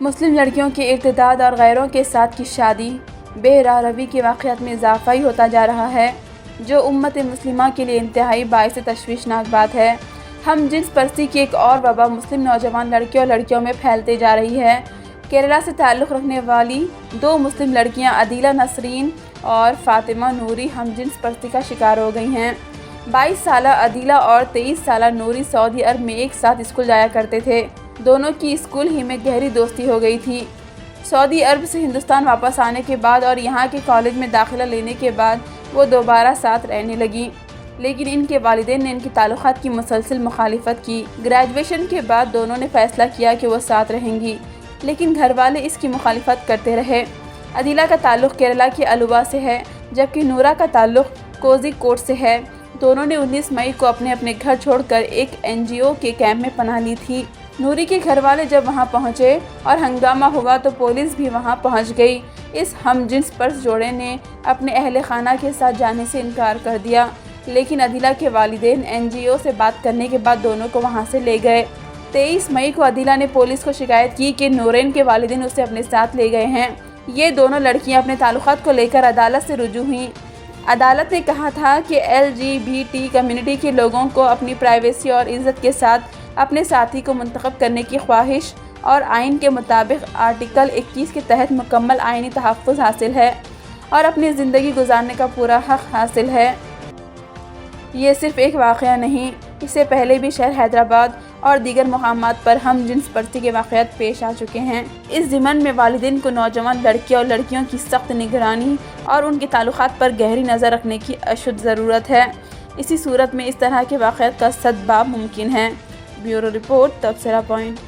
مسلم لڑکیوں کے ارتداد اور غیروں کے ساتھ کی شادی بے راہ روی کے واقعات میں اضافہ ہی ہوتا جا رہا ہے، جو امت مسلمہ کے لیے انتہائی باعث تشویشناک بات ہے۔ ہم جنس پرستی کی ایک اور وبا مسلم نوجوان لڑکیوں اور لڑکیوں میں پھیلتے جا رہی ہے۔ کیرلا سے تعلق رکھنے والی 2 مسلم لڑکیاں عدیلہ نسرین اور فاطمہ نوری ہم جنس پرستی کا شکار ہو گئی ہیں۔ 22 سالہ عدیلہ اور 23 سالہ نوری سعودی عرب میں ایک ساتھ اسکول جایا کرتے تھے۔ دونوں کی اسکول ہی میں گہری دوستی ہو گئی تھی۔ سعودی عرب سے ہندوستان واپس آنے کے بعد اور یہاں کے کالج میں داخلہ لینے کے بعد وہ دوبارہ ساتھ رہنے لگیں، لیکن ان کے والدین نے ان کے تعلقات کی مسلسل مخالفت کی۔ گریجویشن کے بعد دونوں نے فیصلہ کیا کہ وہ ساتھ رہیں گی، لیکن گھر والے اس کی مخالفت کرتے رہے۔ عدیلہ کا تعلق کیرلا کے الوا سے ہے، جبکہ نورا کا تعلق کوزی کوڈ سے ہے۔ دونوں نے 19 مئی کو اپنے گھر چھوڑ کر ایک NGO کے کیمپ میں پناہ لی تھی۔ نوری کے گھر والے جب وہاں پہنچے اور ہنگامہ ہوا تو پولیس بھی وہاں پہنچ گئی۔ اس ہم جنس پرست جوڑے نے اپنے اہل خانہ کے ساتھ جانے سے انکار کر دیا، لیکن عدیلہ کے والدین NGO سے بات کرنے کے بعد دونوں کو وہاں سے لے گئے۔ 23 مئی کو عدیلہ نے پولیس کو شکایت کی کہ نورین کے والدین اسے اپنے ساتھ لے گئے ہیں۔ یہ دونوں لڑکیاں اپنے تعلقات کو لے کر عدالت سے رجوع ہوئیں۔ عدالت نے کہا تھا کہ LGBT کمیونٹی کے لوگوں کو اپنی پرائیویسی اور عزت کے ساتھ اپنے ساتھی کو منتخب کرنے کی خواہش اور آئین کے مطابق آرٹیکل 21 کے تحت مکمل آئینی تحفظ حاصل ہے اور اپنی زندگی گزارنے کا پورا حق حاصل ہے۔ یہ صرف ایک واقعہ نہیں، اس سے پہلے بھی شہر حیدرآباد اور دیگر مقامات پر ہم جنس پرستی کے واقعات پیش آ چکے ہیں۔ اس ضمن میں والدین کو نوجوان لڑکیوں اور لڑکیوں کی سخت نگرانی اور ان کے تعلقات پر گہری نظر رکھنے کی اشد ضرورت ہے۔ اسی صورت میں اس طرح کے واقعات کا سدباب ممکن ہے۔ بیورو رپورٹ، تبصرہ پوائنٹ۔